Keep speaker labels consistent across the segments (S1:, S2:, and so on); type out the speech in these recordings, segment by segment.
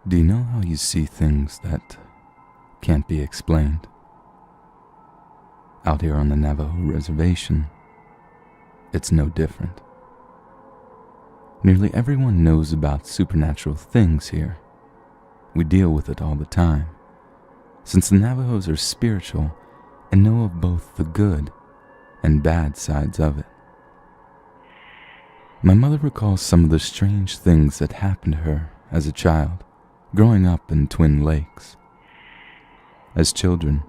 S1: Do you know how you see things that can't be explained? Out here on the Navajo reservation, it's no different. Nearly everyone knows about supernatural things here. We deal with it all the time, since the Navajos are spiritual and know of both the good and bad sides of it. My mother recalls some of the strange things that happened to her as a child, growing up in Twin Lakes. As children,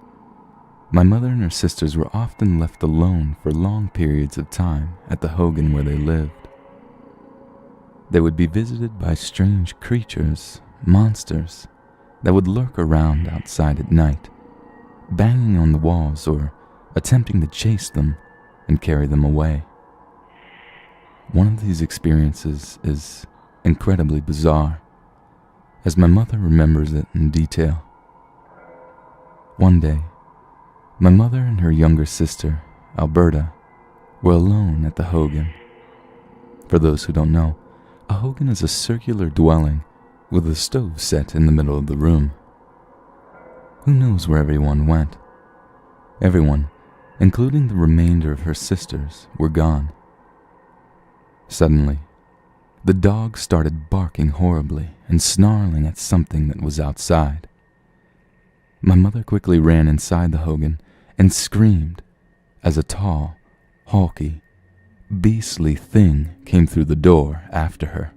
S1: my mother and her sisters were often left alone for long periods of time at the hogan where they lived. They would be visited by strange creatures, monsters, that would lurk around outside at night, banging on the walls or attempting to chase them and carry them away. One of these experiences is incredibly bizarre, as my mother remembers it in detail. One day, my mother and her younger sister, Alberta, were alone at the hogan. For those who don't know, a hogan is a circular dwelling with a stove set in the middle of the room. Who knows where everyone went? Everyone, including the remainder of her sisters, were gone. Suddenly, the dog started barking horribly and snarling at something that was outside. My mother quickly ran inside the hogan and screamed as a tall, hulky, beastly thing came through the door after her.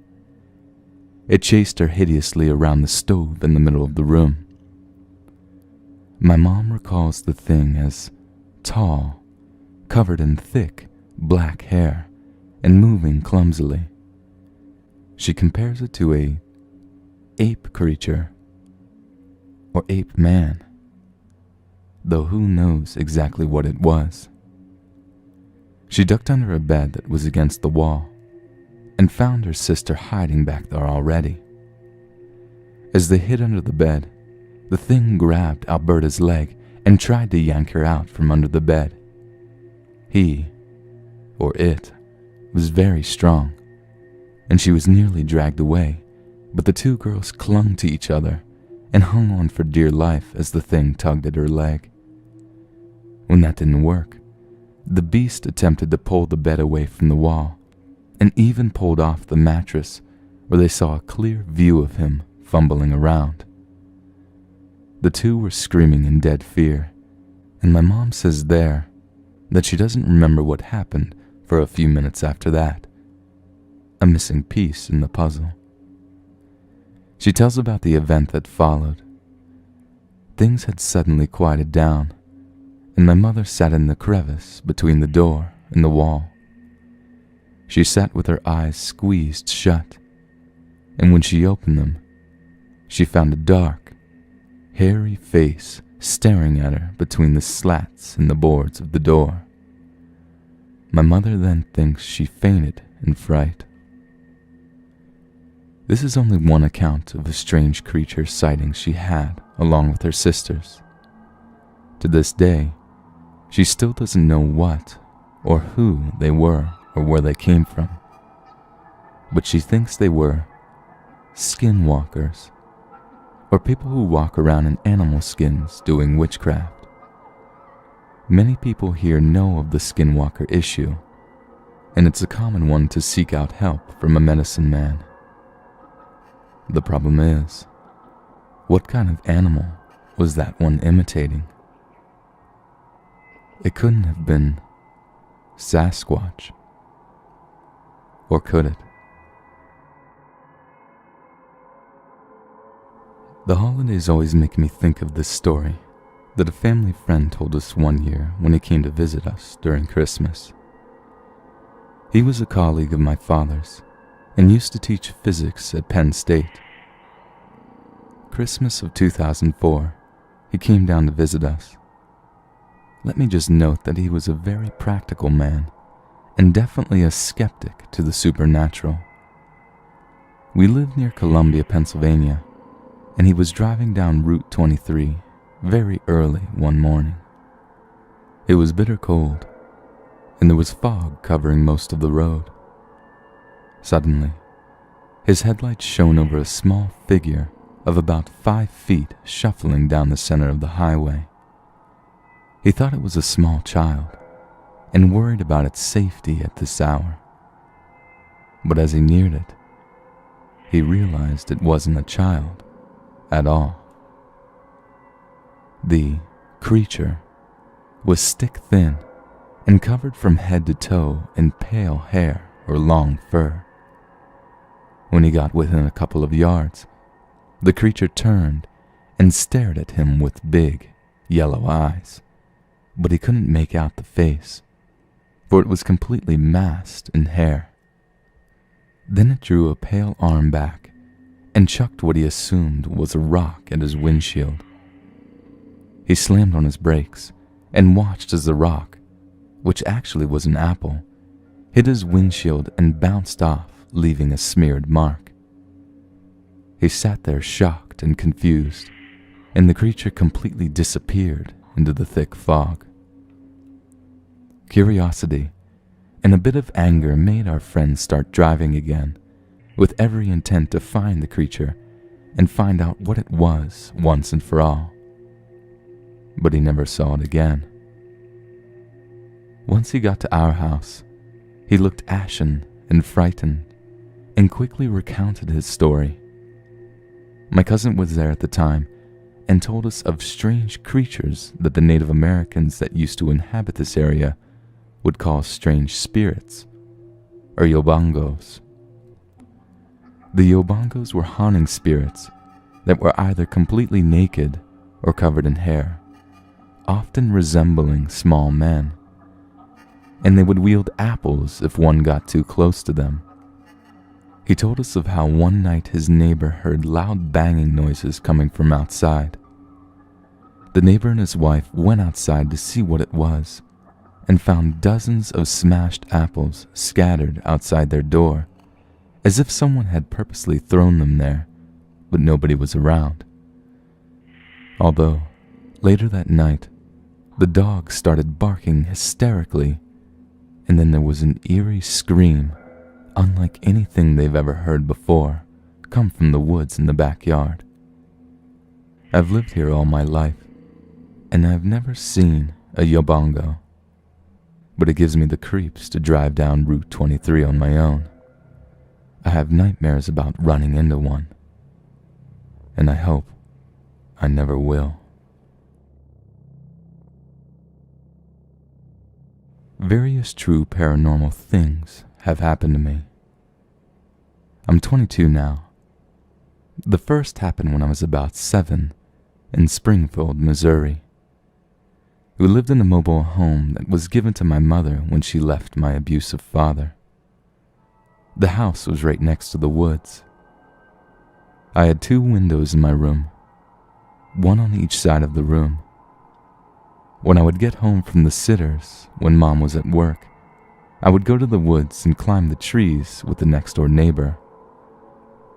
S1: It chased her hideously around the stove in the middle of the room. My mom recalls the thing as tall, covered in thick, black hair, and moving clumsily. She compares it to a ape creature or ape man, though who knows exactly what it was. She ducked under a bed that was against the wall and found her sister hiding back there already. As they hid under the bed, the thing grabbed Alberta's leg and tried to yank her out from under the bed. He, or it, was very strong, and she was nearly dragged away, but the two girls clung to each other and hung on for dear life as the thing tugged at her leg. When that didn't work, the beast attempted to pull the bed away from the wall, and even pulled off the mattress where they saw a clear view of him fumbling around. The two were screaming in dead fear, and my mom says there that she doesn't remember what happened for a few minutes after that, a missing piece in the puzzle. She tells about the event that followed. Things had suddenly quieted down, and my mother sat in the crevice between the door and the wall. She sat with her eyes squeezed shut, and when she opened them, she found a dark, hairy face staring at her between the slats in the boards of the door. My mother then thinks she fainted in fright. This is only one account of a strange creature sighting she had along with her sisters. To this day, she still doesn't know what or who they were or where they came from, but she thinks they were skinwalkers, or people who walk around in animal skins doing witchcraft. Many people here know of the skinwalker issue, and it's a common one to seek out help from a medicine man. The problem is, what kind of animal was that one imitating? It couldn't have been Sasquatch. Or could it? The holidays always make me think of this story that a family friend told us one year when he came to visit us during Christmas. He was a colleague of my father's and used to teach physics at Penn State. Christmas of 2004, he came down to visit us. Let me just note that he was a very practical man and definitely a skeptic to the supernatural. We lived near Columbia, Pennsylvania, and he was driving down Route 23 very early one morning. It was bitter cold, and there was fog covering most of the road. Suddenly, his headlights shone over a small figure of about 5 feet shuffling down the center of the highway. He thought it was a small child and worried about its safety at this hour. But as he neared it, he realized it wasn't a child at all. The creature was stick-thin and covered from head to toe in pale hair or long fur. When he got within a couple of yards, the creature turned and stared at him with big, yellow eyes, but he couldn't make out the face, for it was completely masked in hair. Then it drew a pale arm back and chucked what he assumed was a rock at his windshield. He slammed on his brakes and watched as the rock, which actually was an apple, hit his windshield and bounced off, leaving a smeared mark. He sat there shocked and confused, and the creature completely disappeared into the thick fog. Curiosity and a bit of anger made our friend start driving again, with every intent to find the creature and find out what it was once and for all. But he never saw it again. Once he got to our house, he looked ashen and frightened and quickly recounted his story. My cousin was there at the time and told us of strange creatures that the Native Americans that used to inhabit this area would call strange spirits, or yobongos. The yobongos were haunting spirits that were either completely naked or covered in hair, often resembling small men, and they would wield apples if one got too close to them. He told us of how one night his neighbor heard loud banging noises coming from outside. The neighbor and his wife went outside to see what it was and found dozens of smashed apples scattered outside their door, as if someone had purposely thrown them there, but nobody was around. Although, later that night, the dog started barking hysterically, and then there was an eerie scream, unlike anything they've ever heard before, come from the woods in the backyard. I've lived here all my life, and I've never seen a yobongo, but it gives me the creeps to drive down Route 23 on my own. I have nightmares about running into one, and I hope I never will. Various true paranormal things have happened to me. I'm 22 now. The first happened when I was about 7 in Springfield, Missouri. We lived in a mobile home that was given to my mother when she left my abusive father. The house was right next to the woods. I had 2 windows in my room, one on each side of the room. When I would get home from the sitters when Mom was at work, I would go to the woods and climb the trees with the next door neighbor.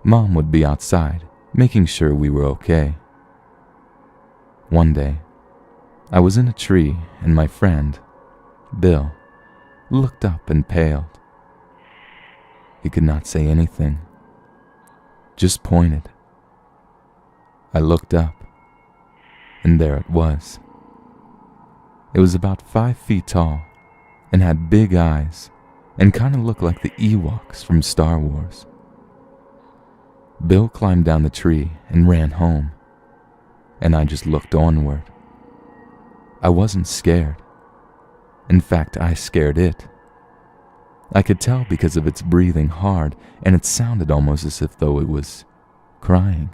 S1: Mom would be outside, making sure we were okay. One day, I was in a tree and my friend, Bill, looked up and paled. He could not say anything, just pointed. I looked up, and there it was. It was about 5 feet tall and had big eyes and kind of looked like the Ewoks from Star Wars. Bill climbed down the tree and ran home, and I just looked onward. I wasn't scared. In fact, I scared it. I could tell because of its breathing hard, and it sounded almost as if though it was crying.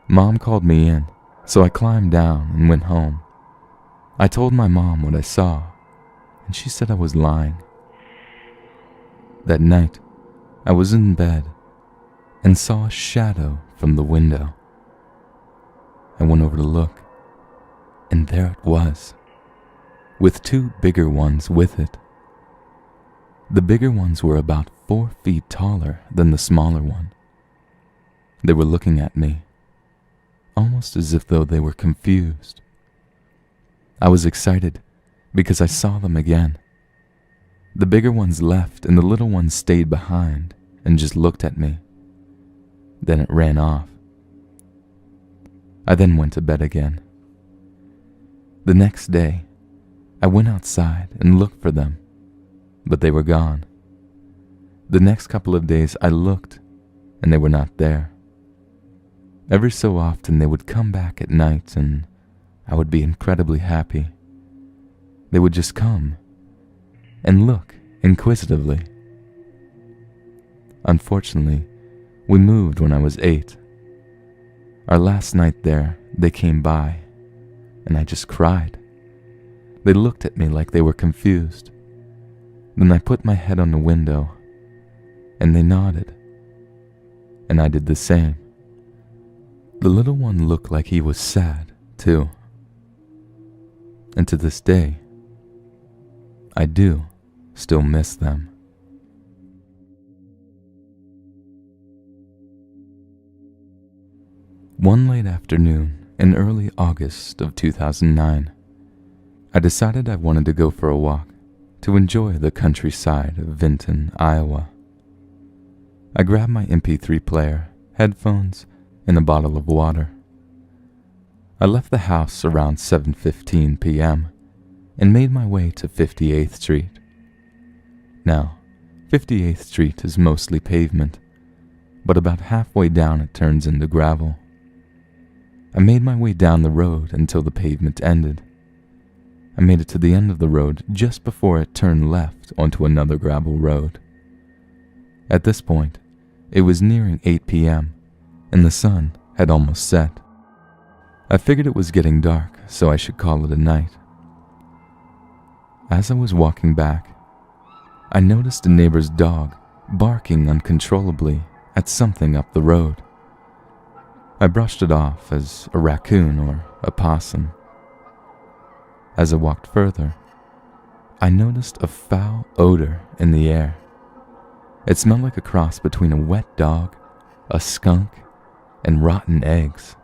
S1: Mom called me in, so I climbed down and went home. I told my mom what I saw, and she said I was lying. That night, I was in bed and saw a shadow from the window. I went over to look, and there it was, with 2 bigger ones with it. The bigger ones were about 4 feet taller than the smaller one. They were looking at me, almost as if though they were confused. I was excited because I saw them again. The bigger ones left and the little ones stayed behind and just looked at me. Then it ran off I then went to bed again. The next day, I went outside and looked for them, but they were gone. The next couple of days I looked, and they were not there. Every so often they would come back at night, and I would be incredibly happy. They would just come and look inquisitively. Unfortunately, we moved when I was 8. Our last night there, they came by, and I just cried. They looked at me like they were confused. Then I put my head on the window, and they nodded, and I did the same. The little one looked like he was sad, too. And to this day, I do still miss them. One late afternoon in early August of 2009, I decided I wanted to go for a walk to enjoy the countryside of Vinton, Iowa. I grabbed my MP3 player, headphones, and a bottle of water. I left the house around 7:15 p.m. and made my way to 58th Street. Now, 58th Street is mostly pavement, but about halfway down it turns into gravel. I made my way down the road until the pavement ended. I made it to the end of the road just before it turned left onto another gravel road. At this point, it was nearing 8 p.m., and the sun had almost set. I figured it was getting dark, so I should call it a night. As I was walking back, I noticed a neighbor's dog barking uncontrollably at something up the road. I brushed it off as a raccoon or a possum. As I walked further, I noticed a foul odor in the air. It smelled like a cross between a wet dog, a skunk, and rotten eggs.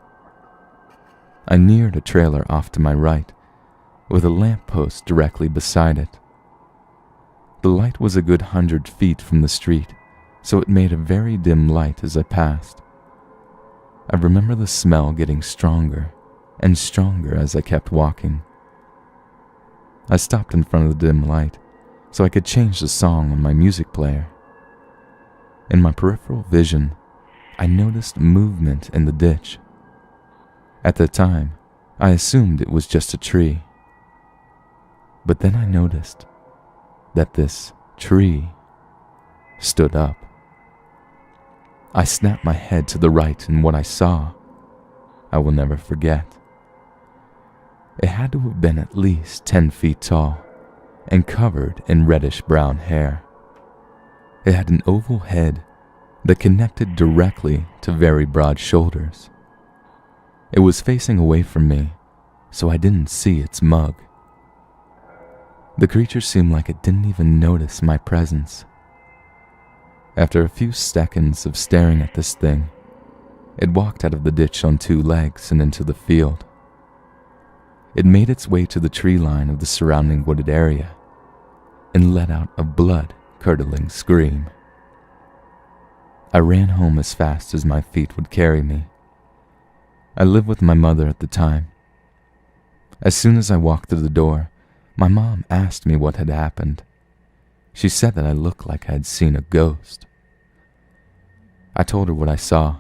S1: I neared a trailer off to my right, with a lamppost directly beside it. The light was a good 100 feet from the street, so it made a very dim light as I passed. I remember the smell getting stronger and stronger as I kept walking. I stopped in front of the dim light so I could change the song on my music player. In my peripheral vision, I noticed movement in the ditch. At the time, I assumed it was just a tree. But then I noticed that this tree stood up. I snapped my head to the right, and what I saw, I will never forget. It had to have been at least 10 feet tall and covered in reddish-brown hair. It had an oval head that connected directly to very broad shoulders. It was facing away from me, so I didn't see its mug. The creature seemed like it didn't even notice my presence. After a few seconds of staring at this thing, it walked out of the ditch on 2 legs and into the field. It made its way to the tree line of the surrounding wooded area and let out a blood-curdling scream. I ran home as fast as my feet would carry me. I lived with my mother at the time. As soon as I walked through the door, my mom asked me what had happened. She said that I looked like I had seen a ghost. I told her what I saw,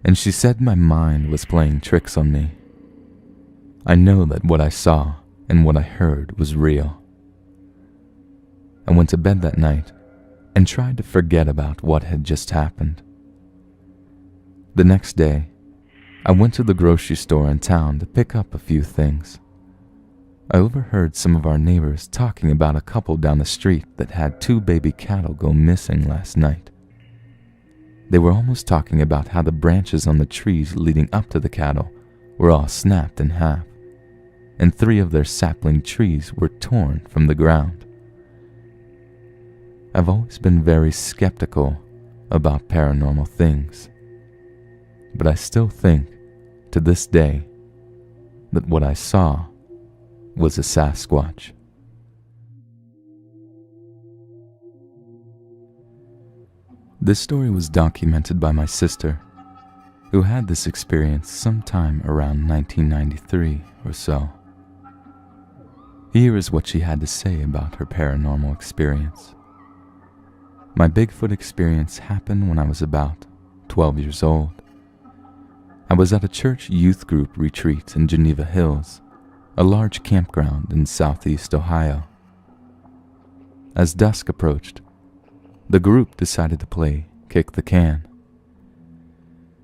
S1: and she said my mind was playing tricks on me. I know that what I saw and what I heard was real. I went to bed that night and tried to forget about what had just happened. The next day, I went to the grocery store in town to pick up a few things. I overheard some of our neighbors talking about a couple down the street that had 2 baby cattle go missing last night. They were almost talking about how the branches on the trees leading up to the cattle were all snapped in half, and 3 of their sapling trees were torn from the ground. I've always been very skeptical about paranormal things, but I still think, to this day, that what I saw was a Sasquatch. This story was documented by my sister. who had this experience sometime around 1993 or so. Here is what she had to say about her paranormal experience. My Bigfoot experience happened when I was about 12 years old. I was at a church youth group retreat in Geneva Hills, a large campground in southeast Ohio. As dusk approached, the group decided to play kick the can.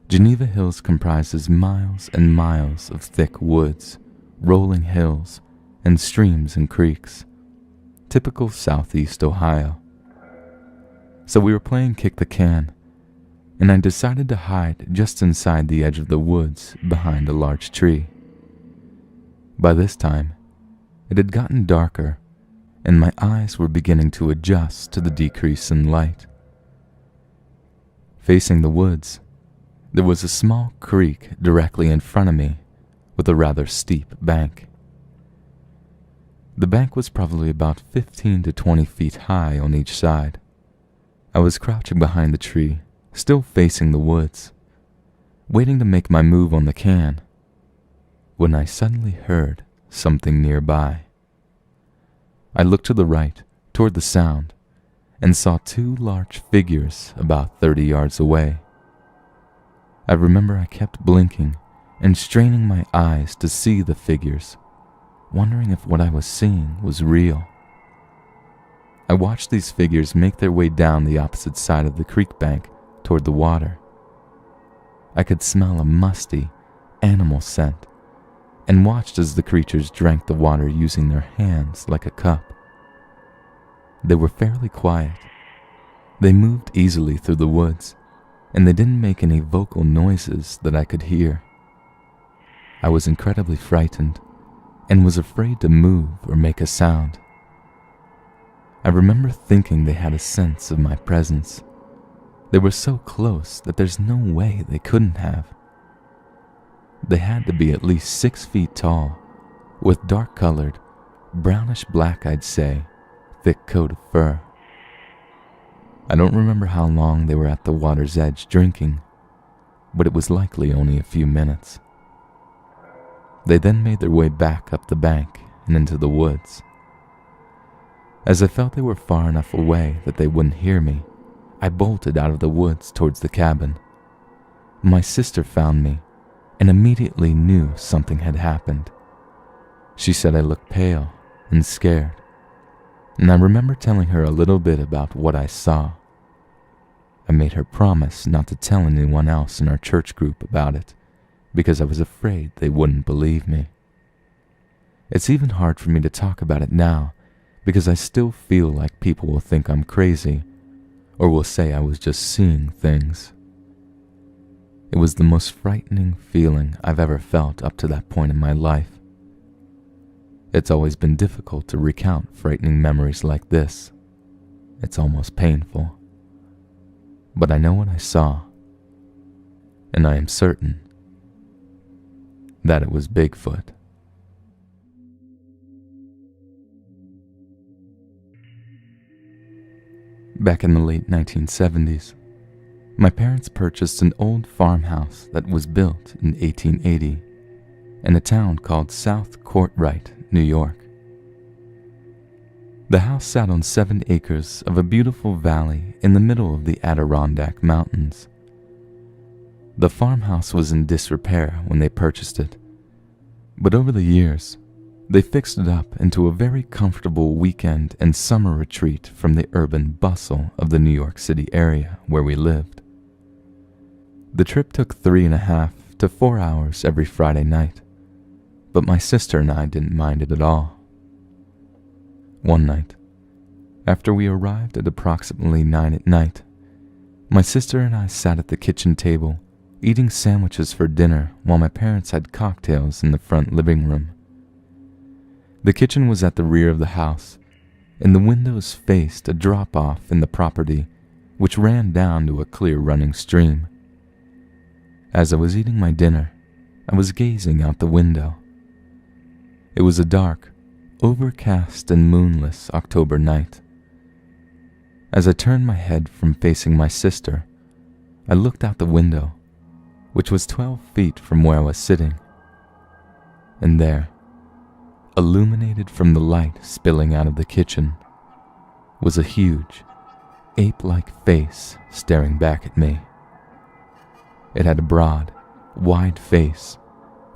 S1: Geneva Hills comprises miles and miles of thick woods, rolling hills, and streams and creeks, typical southeast Ohio. So we were playing kick the can, and I decided to hide just inside the edge of the woods behind a large tree. By this time, it had gotten darker, and my eyes were beginning to adjust to the decrease in light. Facing the woods, there was a small creek directly in front of me with a rather steep bank. The bank was probably about 15 to 20 feet high on each side. I was crouching behind the tree, still facing the woods, waiting to make my move on the can, when I suddenly heard something nearby. I looked to the right, toward the sound, and saw two large figures about 30 yards away. I remember I kept blinking and straining my eyes to see the figures, wondering if what I was seeing was real. I watched these figures make their way down the opposite side of the creek bank toward the water. I could smell a musty, animal scent, and watched as the creatures drank the water using their hands like a cup. They were fairly quiet. They moved easily through the woods, and they didn't make any vocal noises that I could hear. I was incredibly frightened and was afraid to move or make a sound. I remember thinking they had a sense of my presence. They were so close that there's no way they couldn't have. They had to be at least 6 feet tall, with dark-colored, brownish-black, I'd say, thick coat of fur. I don't remember how long they were at the water's edge drinking, but it was likely only a few minutes. They then made their way back up the bank and into the woods. As I felt they were far enough away that they wouldn't hear me, I bolted out of the woods towards the cabin. My sister found me and immediately knew something had happened. She said I looked pale and scared, and I remember telling her a little bit about what I saw. I made her promise not to tell anyone else in our church group about it, because I was afraid they wouldn't believe me. It's even hard for me to talk about it now, because I still feel like people will think I'm crazy, or will say I was just seeing things. It was the most frightening feeling I've ever felt up to that point in my life. It's always been difficult to recount frightening memories like this. It's almost painful. But I know what I saw, and I am certain that it was Bigfoot. Back in the late 1970s, my parents purchased an old farmhouse that was built in 1880 in a town called South Courtright, New York. The house sat on 7 acres of a beautiful valley in the middle of the Adirondack Mountains. The farmhouse was in disrepair when they purchased it, but over the years, they fixed it up into a very comfortable weekend and summer retreat from the urban bustle of the New York City area where we lived. The trip took 3.5 to 4 hours every Friday night, but my sister and I didn't mind it at all. One night, after we arrived at approximately 9 at night, my sister and I sat at the kitchen table eating sandwiches for dinner while my parents had cocktails in the front living room. The kitchen was at the rear of the house, and the windows faced a drop-off in the property which ran down to a clear running stream. As I was eating my dinner, I was gazing out the window. It was a dark, overcast and moonless October night. As I turned my head from facing my sister, I looked out the window which was 12 feet from where I was sitting. And there, illuminated from the light spilling out of the kitchen, was a huge, ape-like face staring back at me. It had a broad, wide face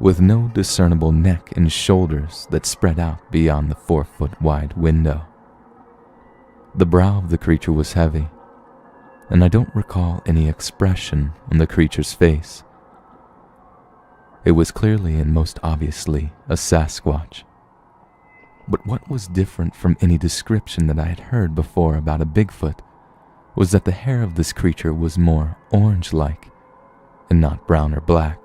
S1: with no discernible neck and shoulders that spread out beyond the 4-foot-wide window. The brow of the creature was heavy, and I don't recall any expression on the creature's face. It was clearly and most obviously a Sasquatch. But what was different from any description that I had heard before about a Bigfoot was that the hair of this creature was more orange-like and not brown or black.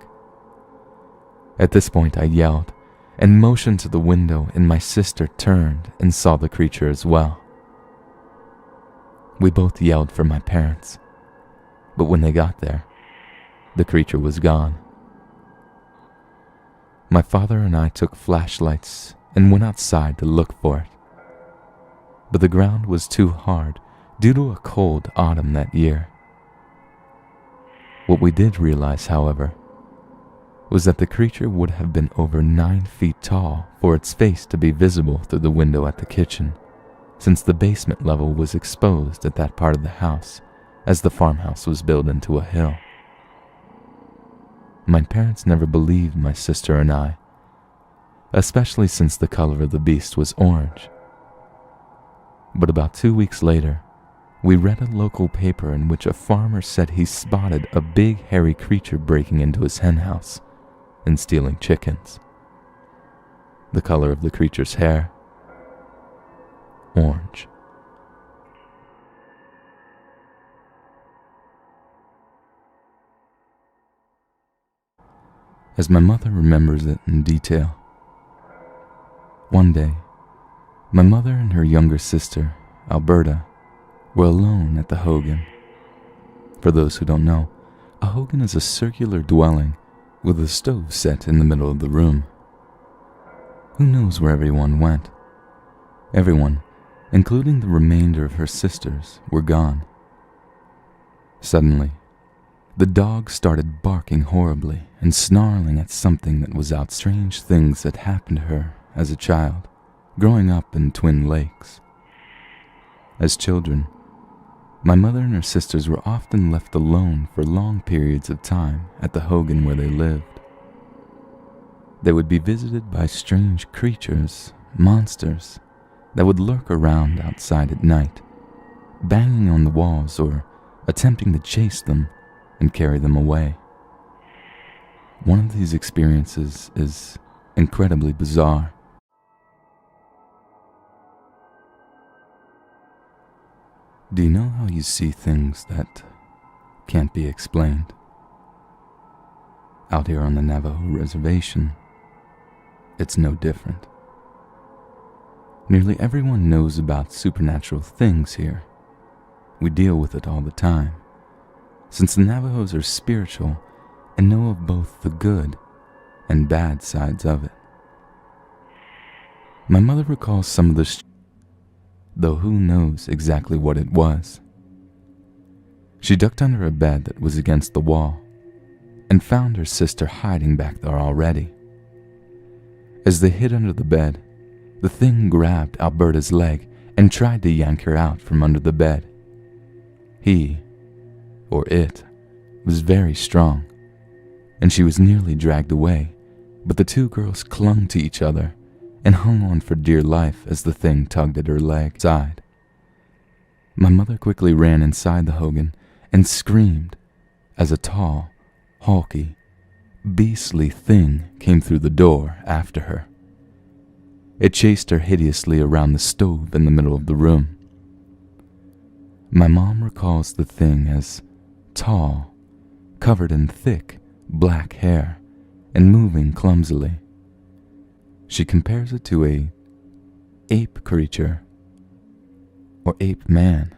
S1: At this point I yelled and motioned to the window, and my sister turned and saw the creature as well. We both yelled for my parents, but when they got there, the creature was gone. My father and I took flashlights and went outside to look for it, but the ground was too hard due to a cold autumn that year. What we did realize, however, was that the creature would have been over 9 feet tall for its face to be visible through the window at the kitchen, since the basement level was exposed at that part of the house, as the farmhouse was built into a hill. My parents never believed my sister and I, especially since the color of the beast was orange. But about 2 weeks later, we read a local paper in which a farmer said he spotted a big hairy creature breaking into his henhouse and stealing chickens. The color of the creature's hair, orange. As my mother remembers it in detail, one day, my mother and her younger sister, Alberta, were alone at the Hogan. For those who don't know, a Hogan is a circular dwelling with a stove set in the middle of the room. Who knows where everyone went? Everyone, including the remainder of her sisters, were gone. Suddenly, the dog started barking horribly and snarling at something that was out. Strange things that happened to her as a child, growing up in Twin Lakes. As children, my mother and her sisters were often left alone for long periods of time at the Hogan where they lived. They would be visited by strange creatures, monsters, that would lurk around outside at night, banging on the walls or attempting to chase them and carry them away. One of these experiences is incredibly bizarre. Do you know how you see things that can't be explained? Out here on the Navajo reservation, it's no different. Nearly everyone knows about supernatural things here. We deal with it all the time, since the Navajos are spiritual and know of both the good and bad sides of it. My mother recalls some of the though who knows exactly what it was. She ducked under a bed that was against the wall and found her sister hiding back there already. As they hid under the bed, the thing grabbed Alberta's leg and tried to yank her out from under the bed. He, or it, was very strong, and she was nearly dragged away, but the two girls clung to each other and hung on for dear life as the thing tugged at her leg side. My mother quickly ran inside the Hogan and screamed as a tall, hulky, beastly thing came through the door after her. It chased her hideously around the stove in the middle of the room. My mom recalls the thing as tall, covered in thick, black hair, and moving clumsily. She compares it to a ape creature or ape man.